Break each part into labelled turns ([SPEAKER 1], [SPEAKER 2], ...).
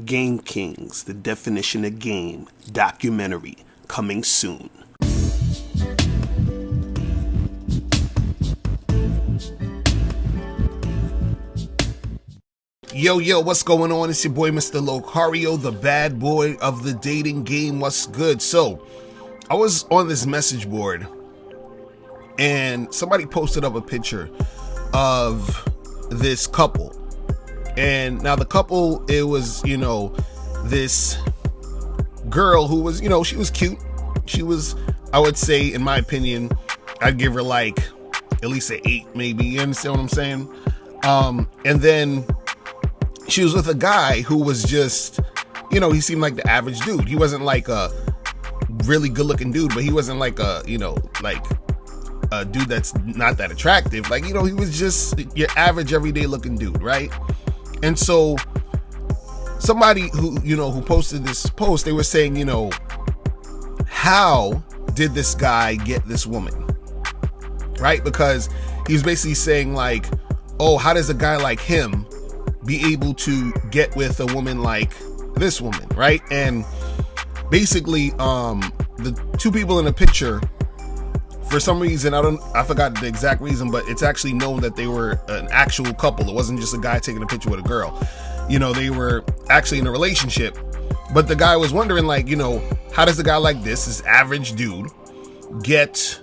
[SPEAKER 1] Game Kings, the definition of game, documentary, coming soon. Yo, what's going on? It's your boy, Mr. Locario, the bad boy of the dating game. What's good? So, I was on this message board, and somebody posted up a picture of this couple. And now the couple, it was, this girl who was, she was cute. She was, I would say, in my opinion, I'd give her like at least an 8, maybe. You understand what I'm saying? And then she was with a guy who was just, he seemed like the average dude. He wasn't like a really good looking dude, but he wasn't like a, like a dude that's not that attractive. Like, he was just your average everyday looking dude, right? And so somebody who posted this post, they were saying, how did this guy get this woman? Right? Because he was basically saying like, oh, how does a guy like him be able to get with a woman like this woman, right? And basically, the two people in the picture, for some reason, I forgot the exact reason, but it's actually known that they were an actual couple. It wasn't just a guy taking a picture with a girl. They were actually in a relationship. But the guy was wondering, like, how does a guy like this average dude, get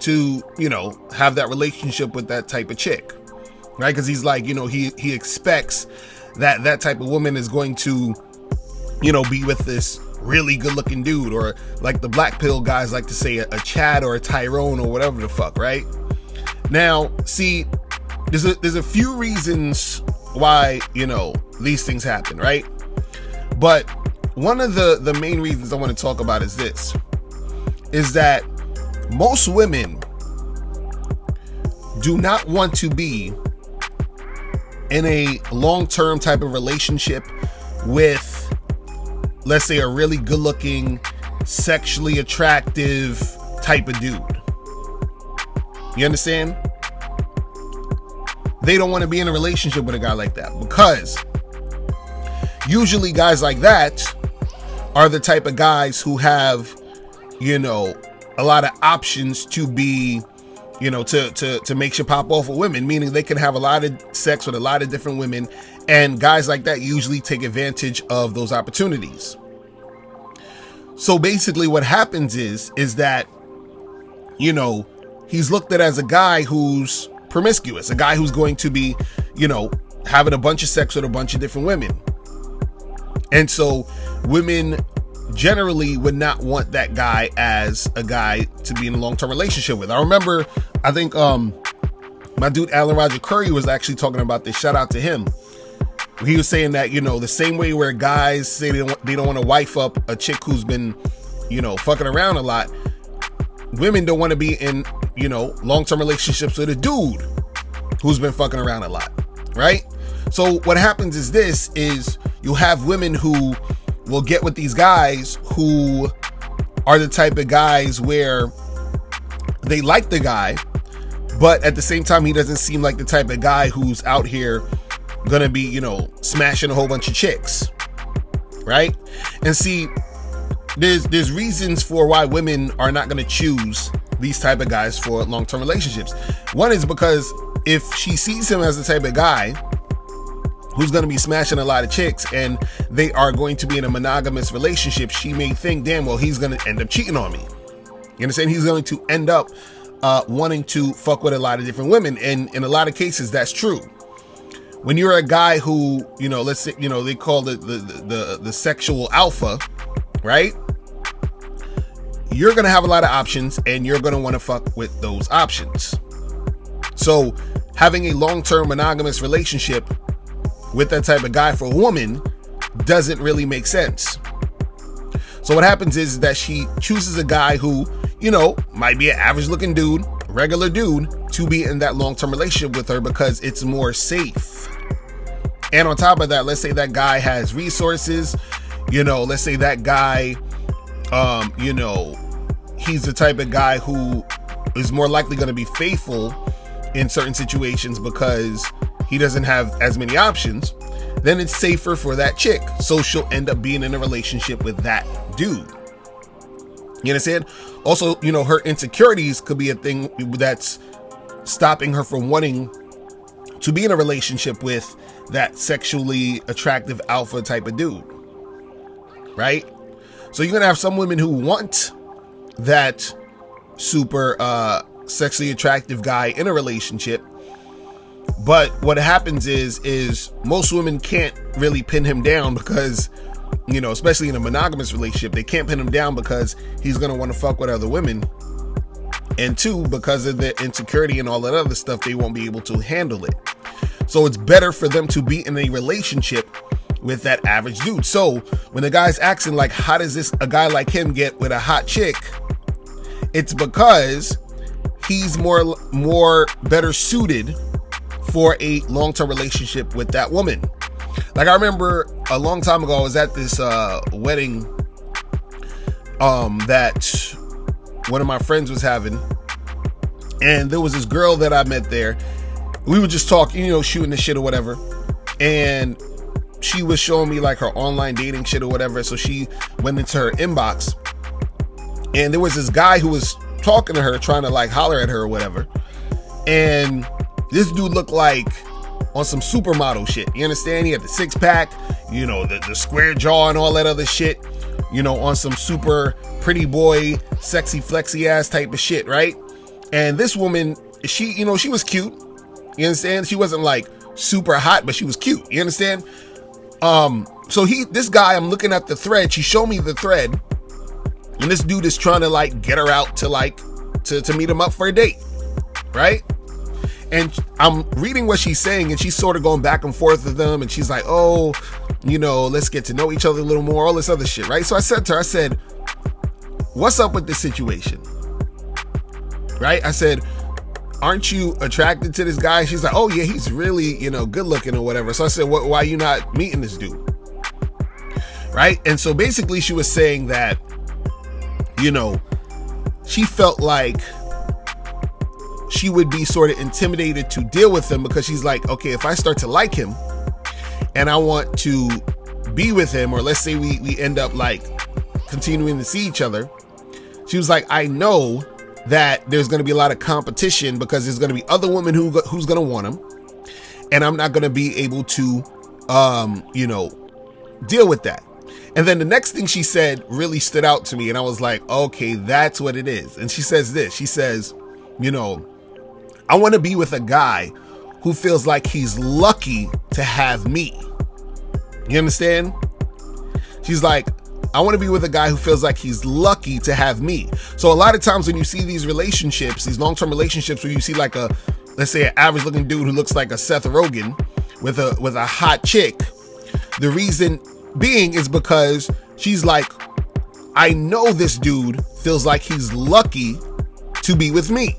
[SPEAKER 1] to, have that relationship with that type of chick? Right? Because he's like, he expects that type of woman is going to, be with this really good looking dude, or like the black pill guys like to say, a Chad or a Tyrone or whatever the fuck, right? Now, see, there's a few reasons why, these things happen, right? But one of the main reasons I want to talk about is this, is that most women do not want to be in a long-term type of relationship with, let's say, a really good-looking, sexually attractive type of dude. You understand? They don't want to be in a relationship with a guy like that, because usually guys like that are the type of guys who have, a lot of options to be, to make shit pop off with women, meaning they can have a lot of sex with a lot of different women, and guys like that usually take advantage of those opportunities. So basically what happens is that, he's looked at as a guy who's promiscuous, a guy who's going to be, having a bunch of sex with a bunch of different women. And so women generally would not want that guy as a guy to be in a long-term relationship with. I remember, I think my dude Alan Roger Curry was actually talking about this. Shout out to him. He was saying that, the same way where guys say they don't want to wife up a chick who's been, fucking around a lot, women don't want to be in, long-term relationships with a dude who's been fucking around a lot, right? So what happens is you'll have women who will get with these guys who are the type of guys where they like the guy, but at the same time, he doesn't seem like the type of guy who's out here gonna be, smashing a whole bunch of chicks, right? And see, there's reasons for why women are not gonna choose these type of guys for long-term relationships. One is because if she sees him as the type of guy who's going to be smashing a lot of chicks and they are going to be in a monogamous relationship, she may think, damn, well, he's going to end up cheating on me. You understand? He's going to end up wanting to fuck with a lot of different women. And in a lot of cases, that's true. When you're a guy who, let's say, they call it the sexual alpha, right? You're going to have a lot of options, and you're going to want to fuck with those options. So having a long-term monogamous relationship with that type of guy for a woman doesn't really make sense. So what happens is that she chooses a guy who, might be an average looking dude, regular dude, to be in that long-term relationship with her because it's more safe. And on top of that, let's say that guy has resources, let's say that guy, he's the type of guy who is more likely going to be faithful in certain situations because he doesn't have as many options. then it's safer for that chick. So she'll end up being in a relationship with that dude. You understand? Also, you know, her insecurities could be a thing that's stopping her from wanting to be in a relationship with that sexually attractive alpha type of dude. Right? So you're going to have some women who want that super sexually attractive guy in a relationship. But what happens is most women can't really pin him down because, you know, especially in a monogamous relationship, they can't pin him down because he's going to want to fuck with other women. And two, because of the insecurity and all that other stuff, they won't be able to handle it. So it's better for them to be in a relationship with that average dude. So when the guy's asking like, how does a guy like him get with a hot chick? It's because he's more better suited for a long-term relationship with that woman. Like I remember a long time ago, I was at this wedding that one of my friends was having, and there was this girl that I met there. We were just talking, you know, shooting the shit or whatever, and she was showing me like her online dating shit or whatever. So she went into her inbox, and there was this guy who was talking to her, trying to like holler at her or whatever, and this dude looked like on some supermodel shit. You understand? He had the six pack, you know, the square jaw and all that other shit, you know, on some super pretty boy, sexy, flexy ass type of shit, right? And this woman, she, you know, she was cute. You understand? She wasn't like super hot, but she was cute. You understand? So this guy, I'm looking at the thread. She showed me the thread, and this dude is trying to like get her out to like, to meet him up for a date, right? And I'm reading what she's saying, and she's sort of going back and forth with them. And she's like, oh, you know, let's get to know each other a little more, all this other shit, right? So I said to her, I said, what's up with this situation? Right? I said, aren't you attracted to this guy? She's like, oh yeah, he's really, you know, good looking or whatever. So I said, why are you not meeting this dude? Right? And so basically she was saying that, you know, she felt like she would be sort of intimidated to deal with him because she's like, okay, if I start to like him and I want to be with him, or let's say we end up like continuing to see each other, she was like, I know that there's going to be a lot of competition because there's going to be other women who's going to want him, and I'm not going to be able to, you know, deal with that. And then the next thing she said really stood out to me, and I was like, okay, that's what it is. And she says this, she says, you know, I want to be with a guy who feels like he's lucky to have me. You understand? She's like, I want to be with a guy who feels like he's lucky to have me. So a lot of times when you see these relationships, these long-term relationships where you see like let's say an average looking dude who looks like a Seth Rogen with a hot chick, the reason being is because she's like, I know this dude feels like he's lucky to be with me,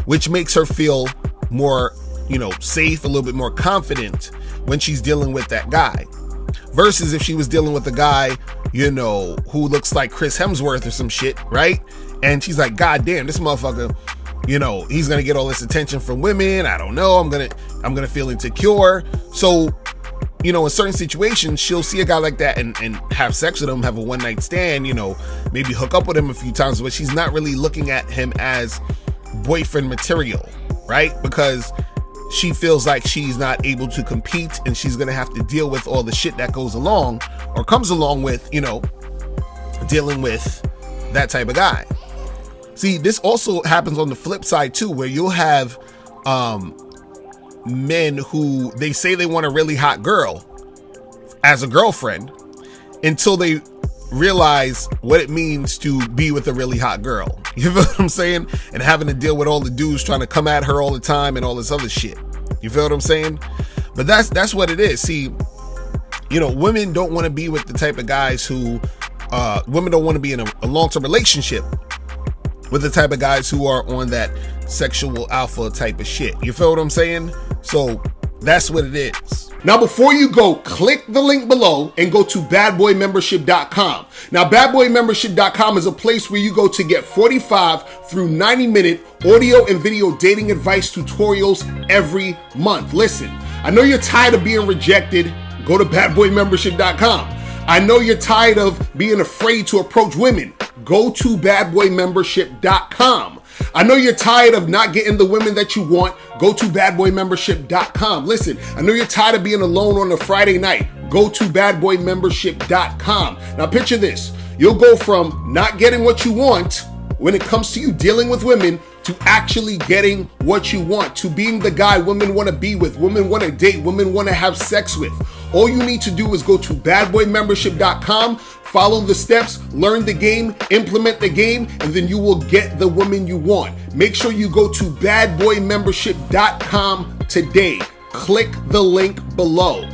[SPEAKER 1] which makes her feel more, you know, safe, a little bit more confident when she's dealing with that guy. Versus if she was dealing with a guy, you know, who looks like Chris Hemsworth or some shit, right? And she's like, God damn, this motherfucker, you know, he's gonna get all this attention from women. I don't know. I'm gonna feel insecure. So, you know, in certain situations, she'll see a guy like that and have sex with him, have a one night stand, you know, maybe hook up with him a few times, but she's not really looking at him as boyfriend material, right? Because she feels like she's not able to compete, and she's gonna have to deal with all the shit that goes along or comes along with, you know, dealing with that type of guy. See, this also happens on the flip side too, where you'll have men who they say they want a really hot girl as a girlfriend until they realize what it means to be with a really hot girl. You feel what I'm saying? And having to deal with all the dudes trying to come at her all the time and all this other shit. You feel what I'm saying? But that's what it is. See, you know, women don't want to be with the type of guys who women don't want to be in a long-term relationship with the type of guys who are on that sexual alpha type of shit. You feel what I'm saying? So that's what it is. Now, before you go, click the link below and go to badboymembership.com. Now, badboymembership.com is a place where you go to get 45 through 90-minute audio and video dating advice tutorials every month. Listen, I know you're tired of being rejected. Go to badboymembership.com. I know you're tired of being afraid to approach women. Go to badboymembership.com. I know you're tired of not getting the women that you want. Go to badboymembership.com. Listen, I know you're tired of being alone on a Friday night. Go to badboymembership.com. Now picture this. You'll go from not getting what you want when it comes to you dealing with women to actually getting what you want, to being the guy women want to be with, women want to date, women want to have sex with. All you need to do is go to badboymembership.com, follow the steps, learn the game, implement the game, and then you will get the woman you want. Make sure you go to badboymembership.com today. Click the link below.